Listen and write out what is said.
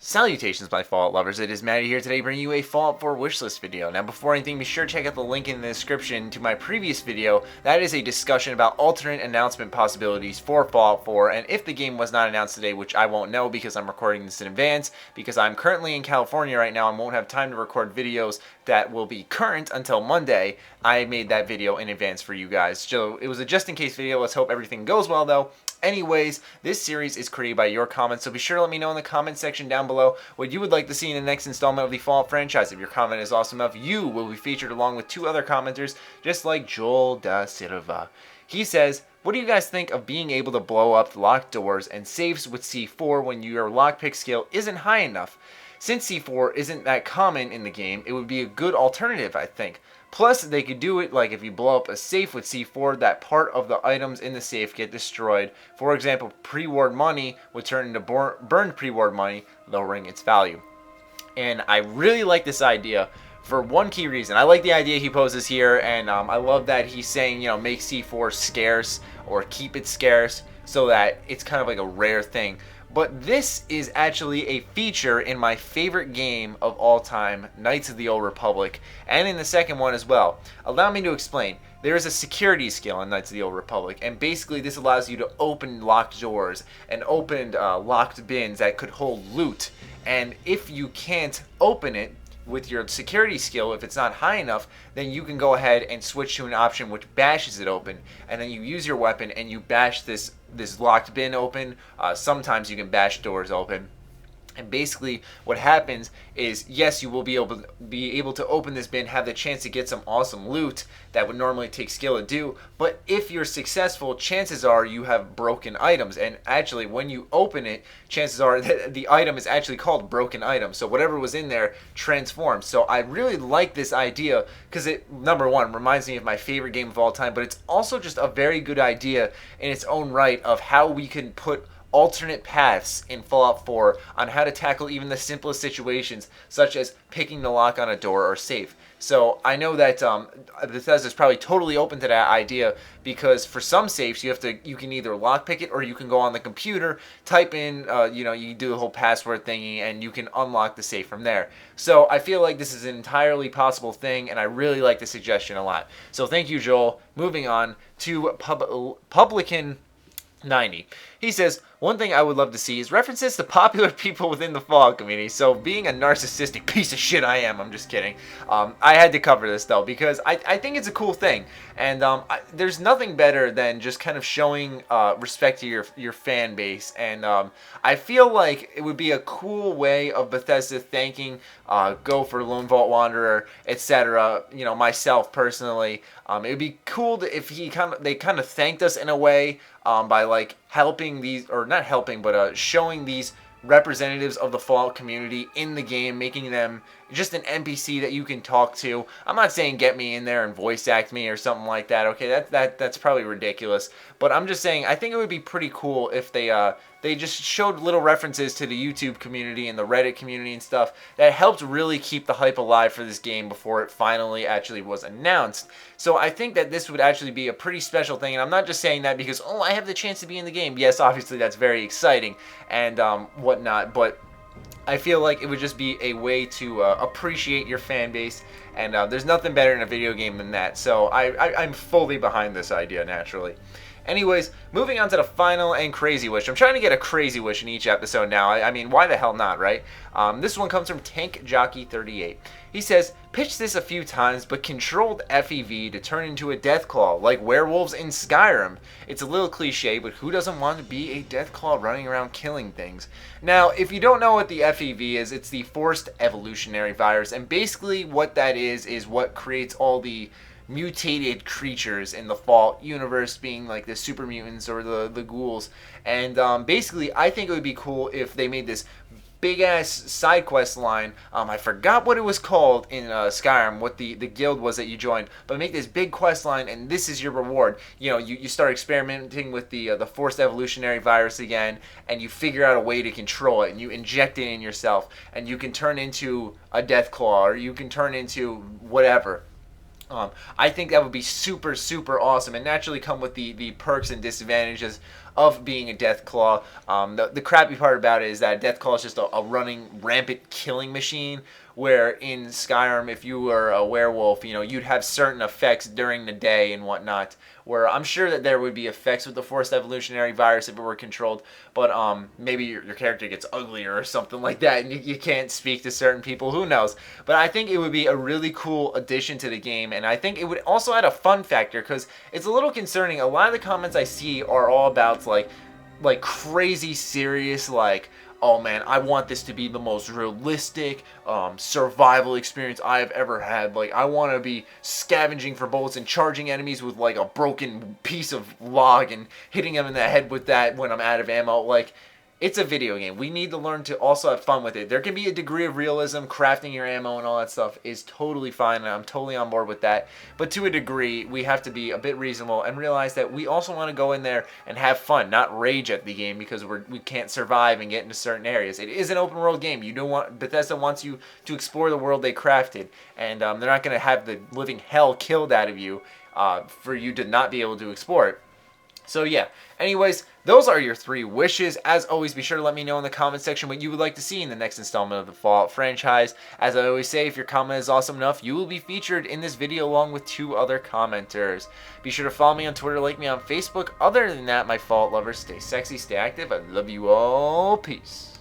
Salutations, my Fallout lovers. It is Matty here today bringing you a Fallout 4 wishlist video. Now, before anything, be sure to check out the link in the description to my previous video. That is a discussion about alternate announcement possibilities for Fallout 4, and if the game was not announced today, which I won't know because I'm recording this in advance, because I'm currently in California right now and won't have time to record videos that will be current until Monday, I made that video in advance for you guys. So it was a just-in-case video. Let's hope everything goes well, though. Anyways, this series is created by your comments, so be sure to let me know in the comment section down below what you would like to see in the next installment of the Fallout franchise. If your comment is awesome enough, you will be featured along with two other commenters, just like Joel da Silva. He says, what do you guys think of being able to blow up locked doors and safes with C4 when your lockpick skill isn't high enough? Since C4 isn't that common in the game, it would be a good alternative, I think. Plus, they could do it like if you blow up a safe with C4, that part of the items in the safe get destroyed. For example, pre-ward money would turn into burned pre-ward money, lowering its value. And I really like this idea for one key reason. I like the idea he poses here, and I love that he's saying, make C4 scarce or keep it scarce so that it's kind of like a rare thing. But this is actually a feature in my favorite game of all time, Knights of the Old Republic, and in the second one as well. Allow me to explain. There is a security skill in Knights of the Old Republic, and basically this allows you to open locked doors and open locked bins that could hold loot. And if you can't open it with your security skill, if it's not high enough, then you can go ahead and switch to an option which bashes it open, and then you use your weapon and you bash this locked bin open. Sometimes you can bash doors open. And basically what happens is, yes, you will be able to open this bin, have the chance to get some awesome loot that would normally take skill to do, but if you're successful, chances are you have broken items, and actually when you open it, chances are that the item is actually called broken item, so whatever was in there transforms. So I really like this idea because it, number one, reminds me of my favorite game of all time, but it's also just a very good idea in its own right of how we can put alternate paths in Fallout 4 on how to tackle even the simplest situations, such as picking the lock on a door or safe. So I know that Bethesda is probably totally open to that idea, because for some safes you can either lockpick it or you can go on the computer, type in, you do the whole password thingy, and you can unlock the safe from there. So I feel like this is an entirely possible thing, and I really like the suggestion a lot. So thank you, Joel. Moving on to Publican 90. He says, one thing I would love to see is references to popular people within the Fallout community. So being a narcissistic piece of shit I am, I'm just kidding. I had to cover this though, because I think it's a cool thing. And there's nothing better than just kind of showing respect to your fan base. And I feel like it would be a cool way of Bethesda thanking Gopher, Lone Vault Wanderer, etc. Myself personally. It would be cool if they kind of thanked us in a way by like helping these, or not helping, but showing these representatives of the Fallout community in the game, making them just an NPC that you can talk to. I'm not saying get me in there and voice act me or something like that. Okay, that's probably ridiculous. But I'm just saying I think it would be pretty cool if they just showed little references to the YouTube community and the Reddit community and stuff that helped really keep the hype alive for this game before it finally actually was announced. So I think that this would actually be a pretty special thing, and I'm not just saying that because, oh, I have the chance to be in the game. Yes, obviously that's very exciting and whatnot, but I feel like it would just be a way to appreciate your fan base, and there's nothing better in a video game than that. So I'm fully behind this idea, naturally. Anyways, moving on to the final and crazy wish. I'm trying to get a crazy wish in each episode now. I mean, why the hell not, right? This one comes from Tank Jockey 38. He says, pitched this a few times, but controlled FEV to turn into a Deathclaw, like werewolves in Skyrim. It's a little cliche, but who doesn't want to be a Deathclaw running around killing things? Now, if you don't know what the FEV is, it's the Forced Evolutionary Virus, and basically what that is what creates all the mutated creatures in the Fallout universe, being like the super mutants or the ghouls. And basically I think it would be cool if they made this big ass side quest line. I forgot what it was called in Skyrim, what the guild was that you joined, but make this big quest line and this is your reward. You start experimenting with the Forced Evolutionary Virus again, and you figure out a way to control it, and you inject it in yourself, and you can turn into a Deathclaw, or you can turn into whatever. I think that would be super, super awesome, and naturally come with the perks and disadvantages of being a Deathclaw. The crappy part about it is that Deathclaw is just a running, rampant killing machine, where in Skyrim, if you were a werewolf, you know, you'd have certain effects during the day and whatnot, where I'm sure that there would be effects with the forced evolutionary virus if it were controlled, but maybe your character gets uglier or something like that, and you can't speak to certain people, who knows. But I think it would be a really cool addition to the game, and I think it would also add a fun factor, because it's a little concerning. A lot of the comments I see are all about like crazy serious, like, oh man, I want this to be the most realistic survival experience I have ever had. Like, I want to be scavenging for bullets and charging enemies with like a broken piece of log and hitting them in the head with that when I'm out of ammo. Like, it's a video game. We need to learn to also have fun with it. There can be a degree of realism. Crafting your ammo and all that stuff is totally fine, and I'm totally on board with that. But to a degree, we have to be a bit reasonable and realize that we also want to go in there and have fun, not rage at the game because we can't survive and get into certain areas. It is an open world game. Bethesda wants you to explore the world they crafted, and they're not going to have the living hell killed out of you for you to not be able to explore it. So yeah, anyways, those are your 3 wishes. As always, be sure to let me know in the comment section what you would like to see in the next installment of the Fallout franchise. As I always say, if your comment is awesome enough, you will be featured in this video along with 2 other commenters. Be sure to follow me on Twitter, like me on Facebook. Other than that, my Fallout lovers, stay sexy, stay active. I love you all. Peace.